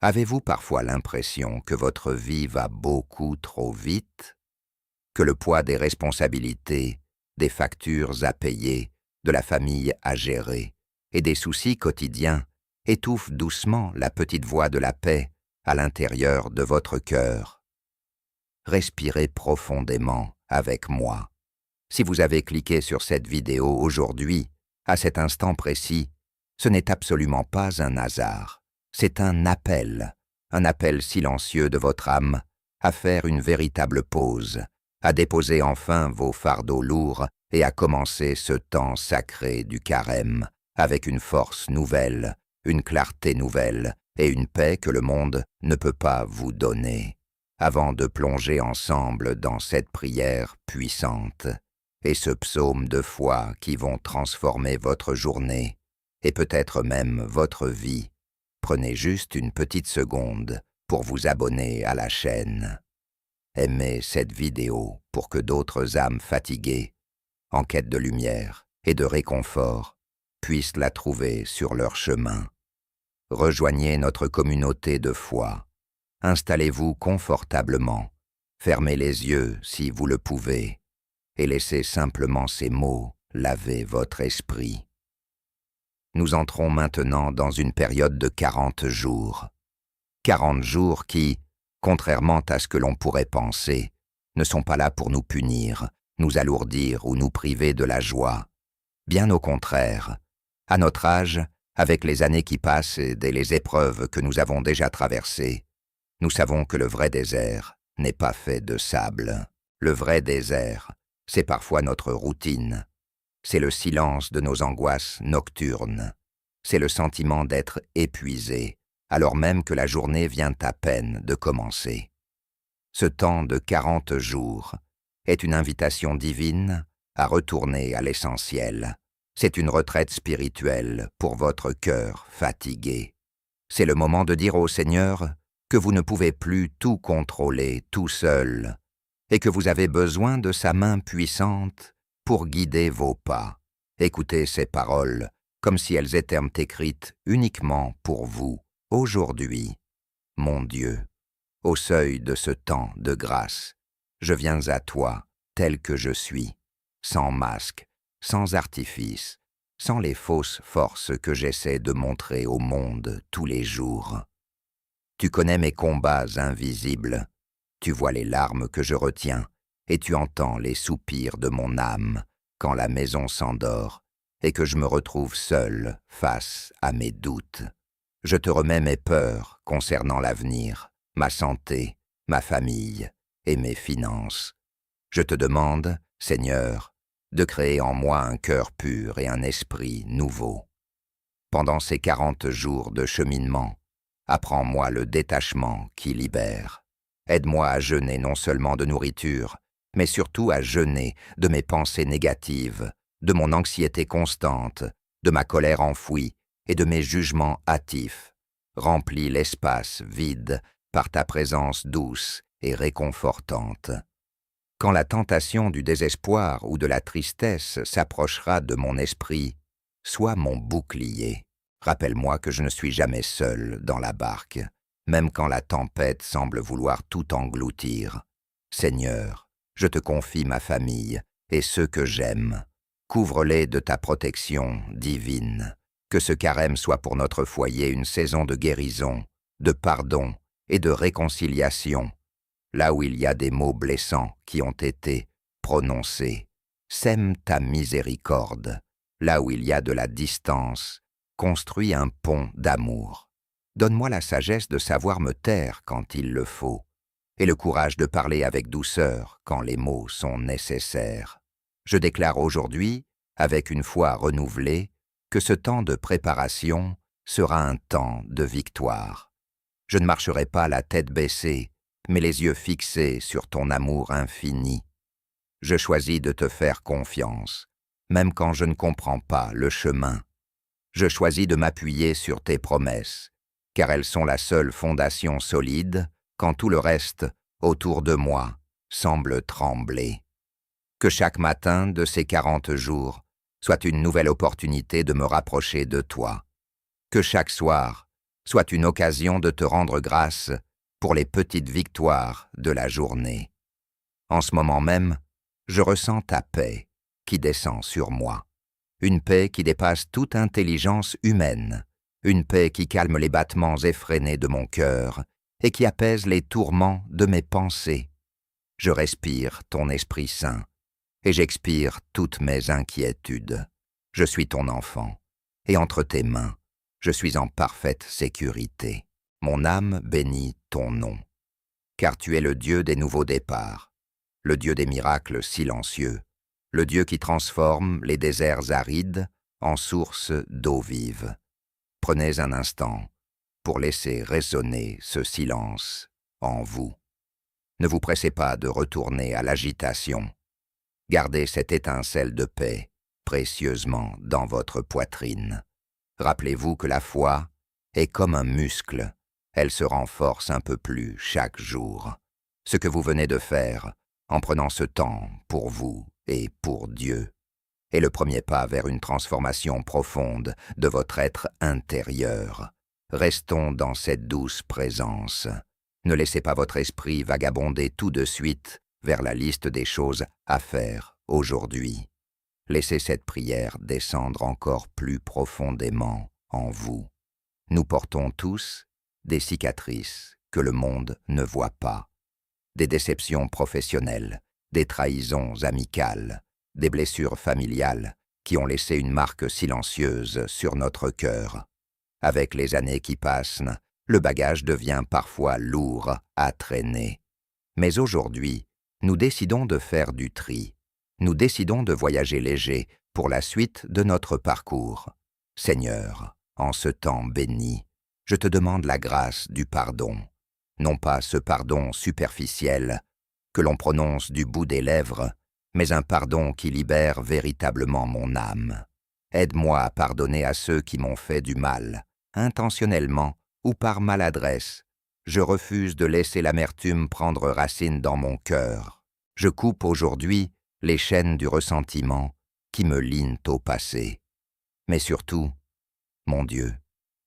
Avez-vous parfois l'impression que votre vie va beaucoup trop vite? Que le poids des responsabilités, des factures à payer, de la famille à gérer et des soucis quotidiens étouffe doucement la petite voix de la paix à l'intérieur de votre cœur? Respirez profondément avec moi. Si vous avez cliqué sur cette vidéo aujourd'hui, à cet instant précis, ce n'est absolument pas un hasard. C'est un appel silencieux de votre âme à faire une véritable pause, à déposer enfin vos fardeaux lourds et à commencer ce temps sacré du carême avec une force nouvelle, une clarté nouvelle et une paix que le monde ne peut pas vous donner. Avant de plonger ensemble dans cette prière puissante et ce psaume de foi qui vont transformer votre journée et peut-être même votre vie, prenez juste une petite seconde pour vous abonner à la chaîne. Aimez cette vidéo pour que d'autres âmes fatiguées, en quête de lumière et de réconfort, puissent la trouver sur leur chemin. Rejoignez notre communauté de foi. Installez-vous confortablement, fermez les yeux si vous le pouvez, et laissez simplement ces mots laver votre esprit. Nous entrons maintenant dans une période de 40 jours. 40 jours qui, contrairement à ce que l'on pourrait penser, ne sont pas là pour nous punir, nous alourdir ou nous priver de la joie. Bien au contraire, à notre âge, avec les années qui passent et les épreuves que nous avons déjà traversées, nous savons que le vrai désert n'est pas fait de sable. Le vrai désert, c'est parfois notre routine. C'est le silence de nos angoisses nocturnes. C'est le sentiment d'être épuisé, alors même que la journée vient à peine de commencer. Ce temps de 40 jours est une invitation divine à retourner à l'essentiel. C'est une retraite spirituelle pour votre cœur fatigué. C'est le moment de dire au Seigneur que vous ne pouvez plus tout contrôler tout seul et que vous avez besoin de sa main puissante pour guider vos pas. Écoutez ces paroles comme si elles étaient écrites uniquement pour vous, aujourd'hui. Mon Dieu, au seuil de ce temps de grâce, je viens à toi tel que je suis, sans masque, sans artifice, sans les fausses forces que j'essaie de montrer au monde tous les jours. Tu connais mes combats invisibles, tu vois les larmes que je retiens, et tu entends les soupirs de mon âme quand la maison s'endort et que je me retrouve seul face à mes doutes. Je te remets mes peurs concernant l'avenir, ma santé, ma famille et mes finances. Je te demande, Seigneur, de créer en moi un cœur pur et un esprit nouveau. Pendant ces 40 jours de cheminement, apprends-moi le détachement qui libère. Aide-moi à jeûner non seulement de nourriture, mais surtout à jeûner de mes pensées négatives, de mon anxiété constante, de ma colère enfouie et de mes jugements hâtifs. Remplis l'espace vide par ta présence douce et réconfortante. Quand la tentation du désespoir ou de la tristesse s'approchera de mon esprit, sois mon bouclier. Rappelle-moi que je ne suis jamais seul dans la barque, même quand la tempête semble vouloir tout engloutir. Seigneur, je te confie ma famille et ceux que j'aime. Couvre-les de ta protection divine. Que ce carême soit pour notre foyer une saison de guérison, de pardon et de réconciliation. Là où il y a des mots blessants qui ont été prononcés, sème ta miséricorde. Là où il y a de la distance, construis un pont d'amour. Donne-moi la sagesse de savoir me taire quand il le faut, et le courage de parler avec douceur quand les mots sont nécessaires. Je déclare aujourd'hui, avec une foi renouvelée, que ce temps de préparation sera un temps de victoire. Je ne marcherai pas la tête baissée, mais les yeux fixés sur ton amour infini. Je choisis de te faire confiance, même quand je ne comprends pas le chemin. Je choisis de m'appuyer sur tes promesses, car elles sont la seule fondation solide quand tout le reste, autour de moi, semble trembler. Que chaque matin de ces 40 jours soit une nouvelle opportunité de me rapprocher de toi. Que chaque soir soit une occasion de te rendre grâce pour les petites victoires de la journée. En ce moment même, je ressens ta paix qui descend sur moi. Une paix qui dépasse toute intelligence humaine, une paix qui calme les battements effrénés de mon cœur et qui apaise les tourments de mes pensées. Je respire ton Esprit Saint et j'expire toutes mes inquiétudes. Je suis ton enfant et entre tes mains, je suis en parfaite sécurité. Mon âme bénit ton nom, car tu es le Dieu des nouveaux départs, le Dieu des miracles silencieux, le Dieu qui transforme les déserts arides en sources d'eau vive. Prenez un instant pour laisser résonner ce silence en vous. Ne vous pressez pas de retourner à l'agitation. Gardez cette étincelle de paix précieusement dans votre poitrine. Rappelez-vous que la foi est comme un muscle. Elle se renforce un peu plus chaque jour. Ce que vous venez de faire, en prenant ce temps pour vous et pour Dieu, est le premier pas vers une transformation profonde de votre être intérieur. Restons dans cette douce présence. Ne laissez pas votre esprit vagabonder tout de suite vers la liste des choses à faire aujourd'hui. Laissez cette prière descendre encore plus profondément en vous. Nous portons tous des cicatrices que le monde ne voit pas, des déceptions professionnelles, des trahisons amicales, des blessures familiales qui ont laissé une marque silencieuse sur notre cœur. Avec les années qui passent, le bagage devient parfois lourd à traîner. Mais aujourd'hui, nous décidons de faire du tri. Nous décidons de voyager léger pour la suite de notre parcours. Seigneur, en ce temps béni, je te demande la grâce du pardon. Non pas ce pardon superficiel que l'on prononce du bout des lèvres, mais un pardon qui libère véritablement mon âme. Aide-moi à pardonner à ceux qui m'ont fait du mal, intentionnellement ou par maladresse. Je refuse de laisser l'amertume prendre racine dans mon cœur. Je coupe aujourd'hui les chaînes du ressentiment qui me lient au passé. Mais surtout, mon Dieu,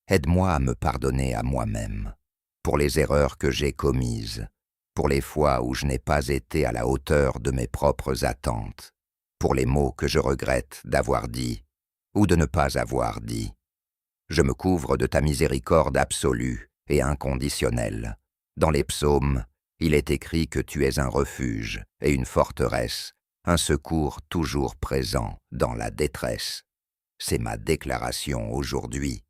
aide-moi à me pardonner à moi-même, pour les erreurs que j'ai commises, pour les fois où je n'ai pas été à la hauteur de mes propres attentes, pour les mots que je regrette d'avoir dit ou de ne pas avoir dit. Je me couvre de ta miséricorde absolue et inconditionnelle. Dans les psaumes, il est écrit que tu es un refuge et une forteresse, un secours toujours présent dans la détresse. C'est ma déclaration aujourd'hui,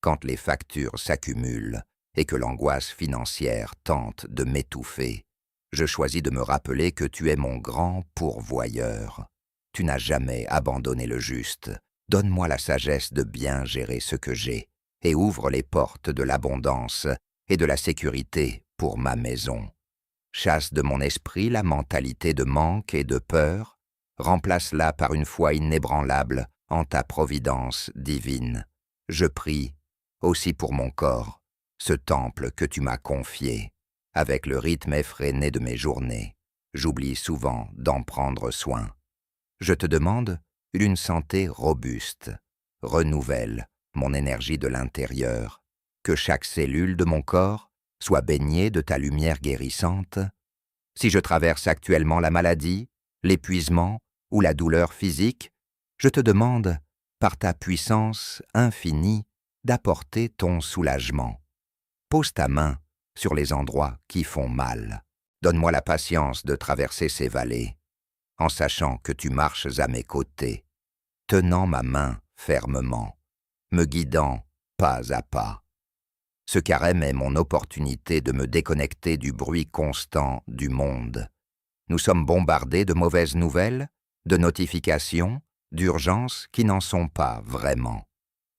quand les factures s'accumulent et que l'angoisse financière tente de m'étouffer. Je choisis de me rappeler que tu es mon grand pourvoyeur. Tu n'as jamais abandonné le juste. Donne-moi la sagesse de bien gérer ce que j'ai et ouvre les portes de l'abondance et de la sécurité pour ma maison. Chasse de mon esprit la mentalité de manque et de peur, remplace-la par une foi inébranlable en ta providence divine. Je prie aussi pour mon corps, ce temple que tu m'as confié. Avec le rythme effréné de mes journées, j'oublie souvent d'en prendre soin. Je te demande une santé robuste. Renouvelle mon énergie de l'intérieur, que chaque cellule de mon corps soit baignée de ta lumière guérissante. Si je traverse actuellement la maladie, l'épuisement ou la douleur physique, je te demande, par ta puissance infinie, d'apporter ton soulagement. Pose ta main sur les endroits qui font mal. Donne-moi la patience de traverser ces vallées, en sachant que tu marches à mes côtés, tenant ma main fermement, me guidant pas à pas. Ce carême est mon opportunité de me déconnecter du bruit constant du monde. Nous sommes bombardés de mauvaises nouvelles, de notifications, d'urgences qui n'en sont pas vraiment.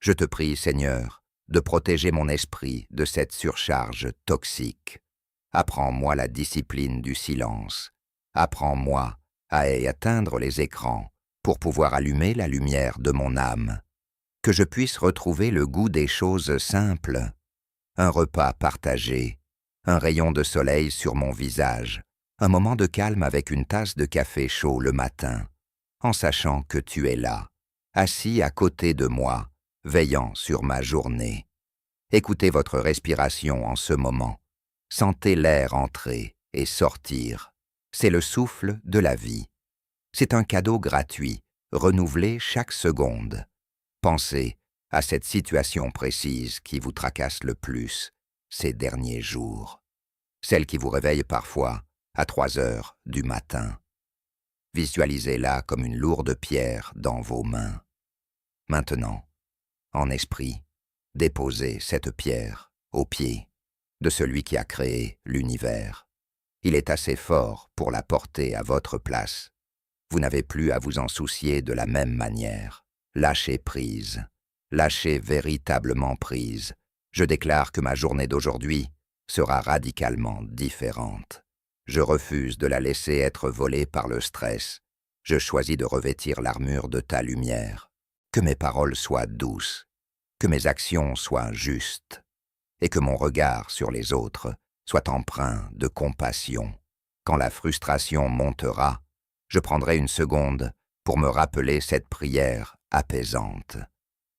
Je te prie, Seigneur, de protéger mon esprit de cette surcharge toxique. Apprends-moi la discipline du silence. Apprends-moi à éteindre les écrans pour pouvoir allumer la lumière de mon âme. Que je puisse retrouver le goût des choses simples. Un repas partagé, un rayon de soleil sur mon visage, un moment de calme avec une tasse de café chaud le matin, en sachant que tu es là, assis à côté de moi, veillant sur ma journée. Écoutez votre respiration en ce moment. Sentez l'air entrer et sortir. C'est le souffle de la vie. C'est un cadeau gratuit, renouvelé chaque seconde. Pensez à cette situation précise qui vous tracasse le plus ces derniers jours. Celle qui vous réveille parfois à 3 heures du matin. Visualisez-la comme une lourde pierre dans vos mains. Maintenant, en esprit, déposez cette pierre aux pieds de celui qui a créé l'univers. Il est assez fort pour la porter à votre place. Vous n'avez plus à vous en soucier de la même manière. Lâchez prise. Lâchez véritablement prise. Je déclare que ma journée d'aujourd'hui sera radicalement différente. Je refuse de la laisser être volée par le stress. Je choisis de revêtir l'armure de ta lumière. Que mes paroles soient douces, que mes actions soient justes, et que mon regard sur les autres soit empreint de compassion. Quand la frustration montera, je prendrai une seconde pour me rappeler cette prière apaisante.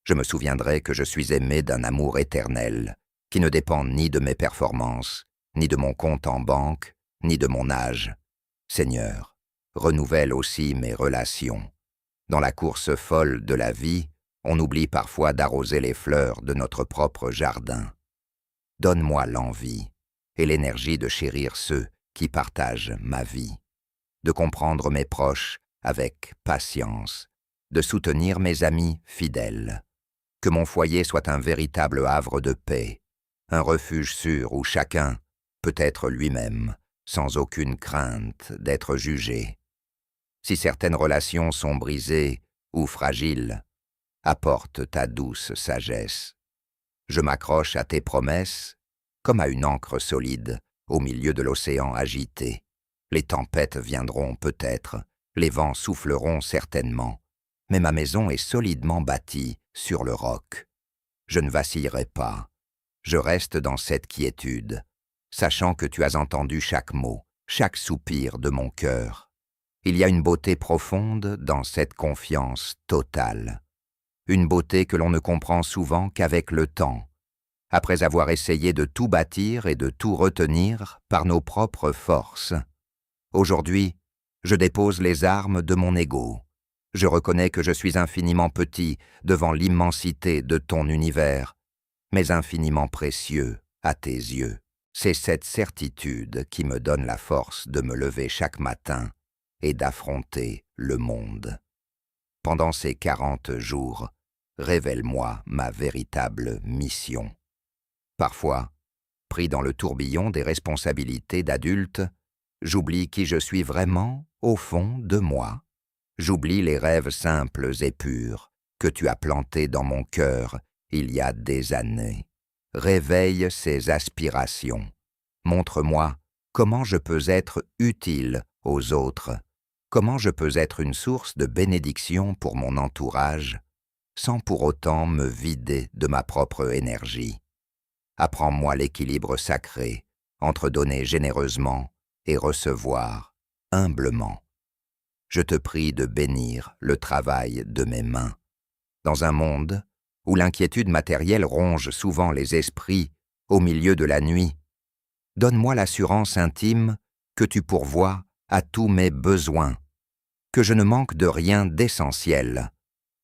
Je me souviendrai que je suis aimé d'un amour éternel, qui ne dépend ni de mes performances, ni de mon compte en banque, ni de mon âge. Seigneur, renouvelle aussi mes relations. Dans la course folle de la vie, on oublie parfois d'arroser les fleurs de notre propre jardin. Donne-moi l'envie et l'énergie de chérir ceux qui partagent ma vie, de comprendre mes proches avec patience, de soutenir mes amis fidèles. Que mon foyer soit un véritable havre de paix, un refuge sûr où chacun peut être lui-même, sans aucune crainte d'être jugé. Si certaines relations sont brisées ou fragiles, apporte ta douce sagesse. Je m'accroche à tes promesses comme à une ancre solide au milieu de l'océan agité. Les tempêtes viendront peut-être, les vents souffleront certainement, mais ma maison est solidement bâtie sur le roc. Je ne vacillerai pas. Je reste dans cette quiétude, sachant que tu as entendu chaque mot, chaque soupir de mon cœur. Il y a une beauté profonde dans cette confiance totale. Une beauté que l'on ne comprend souvent qu'avec le temps, après avoir essayé de tout bâtir et de tout retenir par nos propres forces. Aujourd'hui, je dépose les armes de mon ego. Je reconnais que je suis infiniment petit devant l'immensité de ton univers, mais infiniment précieux à tes yeux. C'est cette certitude qui me donne la force de me lever chaque matin et d'affronter le monde. Pendant ces 40 jours, révèle-moi ma véritable mission. Parfois, pris dans le tourbillon des responsabilités d'adulte, j'oublie qui je suis vraiment au fond de moi. J'oublie les rêves simples et purs que tu as plantés dans mon cœur il y a des années. Réveille ces aspirations. Montre-moi comment je peux être utile aux autres, comment je peux être une source de bénédiction pour mon entourage, sans pour autant me vider de ma propre énergie. Apprends-moi l'équilibre sacré entre donner généreusement et recevoir humblement. Je te prie de bénir le travail de mes mains. Dans un monde où l'inquiétude matérielle ronge souvent les esprits au milieu de la nuit, donne-moi l'assurance intime que tu pourvois à tous mes besoins, que je ne manque de rien d'essentiel.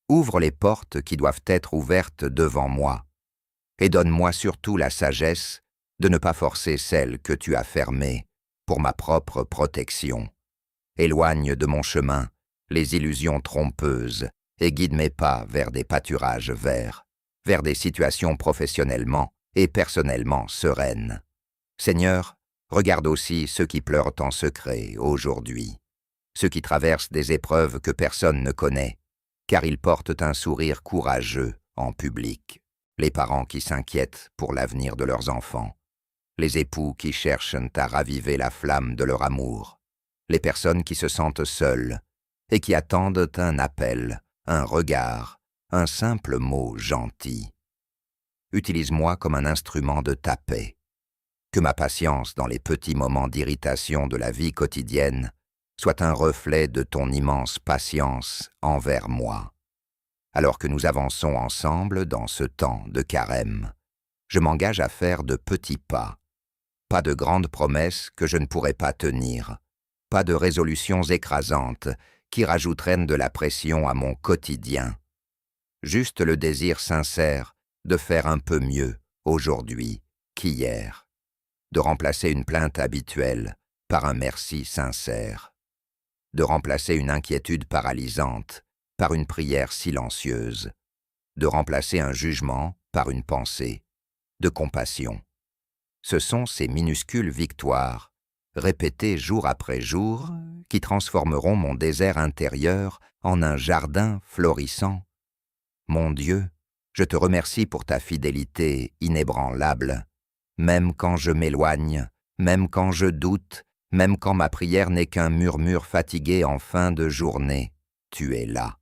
Ouvre les portes qui doivent être ouvertes devant moi, et donne-moi surtout la sagesse de ne pas forcer celles que tu as fermées pour ma propre protection. Éloigne de mon chemin les illusions trompeuses et guide mes pas vers des pâturages verts, vers des situations professionnellement et personnellement sereines. Seigneur, regarde aussi ceux qui pleurent en secret aujourd'hui, ceux qui traversent des épreuves que personne ne connaît, car ils portent un sourire courageux en public, les parents qui s'inquiètent pour l'avenir de leurs enfants, les époux qui cherchent à raviver la flamme de leur amour, les personnes qui se sentent seules et qui attendent un appel, un regard, un simple mot gentil. Utilise-moi comme un instrument de ta paix. Que ma patience dans les petits moments d'irritation de la vie quotidienne soit un reflet de ton immense patience envers moi. Alors que nous avançons ensemble dans ce temps de carême, Je m'engage à faire de petits pas. Pas de grandes promesses que je ne pourrais pas tenir. Pas de résolutions écrasantes qui rajouteraient de la pression à mon quotidien. Juste le désir sincère de faire un peu mieux aujourd'hui qu'hier. De remplacer une plainte habituelle par un merci sincère. De remplacer une inquiétude paralysante par une prière silencieuse. De remplacer un jugement par une pensée de compassion. Ce sont ces minuscules victoires, répétées jour après jour, qui transformeront mon désert intérieur en un jardin florissant. Mon Dieu, je te remercie pour ta fidélité inébranlable, même quand je m'éloigne, même quand je doute, même quand ma prière n'est qu'un murmure fatigué en fin de journée. Tu es là.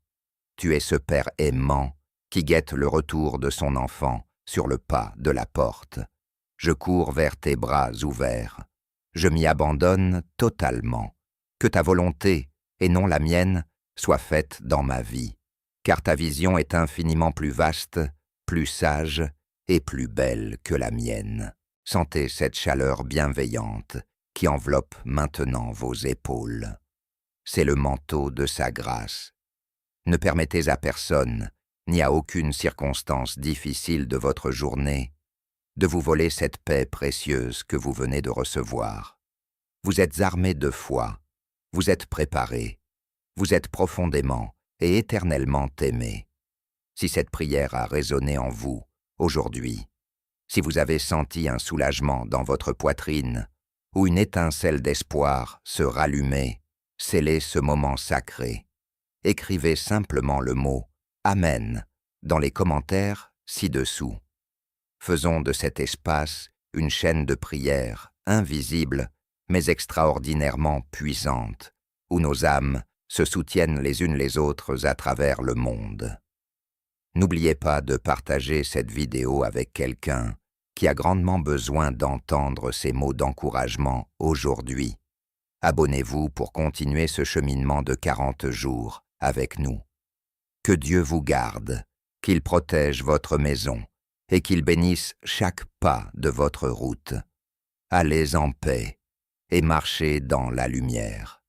Tu es ce Père aimant qui guette le retour de son enfant sur le pas de la porte. Je cours vers tes bras ouverts. Je m'y abandonne totalement. Que ta volonté, et non la mienne, soit faite dans ma vie. Car ta vision est infiniment plus vaste, plus sage et plus belle que la mienne. Sentez cette chaleur bienveillante qui enveloppe maintenant vos épaules. C'est le manteau de sa grâce. Ne permettez à personne, ni à aucune circonstance difficile de votre journée, de vous voler cette paix précieuse que vous venez de recevoir. Vous êtes armés de foi, vous êtes préparés, vous êtes profondément et éternellement aimés. Si cette prière a résonné en vous, aujourd'hui, si vous avez senti un soulagement dans votre poitrine, ou une étincelle d'espoir se rallumer, scellez ce moment sacré. Écrivez simplement le mot « Amen » dans les commentaires ci-dessous. Faisons de cet espace une chaîne de prière invisible mais extraordinairement puissante, où nos âmes se soutiennent les unes les autres à travers le monde. N'oubliez pas de partager cette vidéo avec quelqu'un qui a grandement besoin d'entendre ces mots d'encouragement aujourd'hui. Abonnez-vous pour continuer ce cheminement de 40 jours avec nous. Que Dieu vous garde, qu'il protège votre maison et qu'il bénisse chaque pas de votre route. Allez en paix et marchez dans la lumière.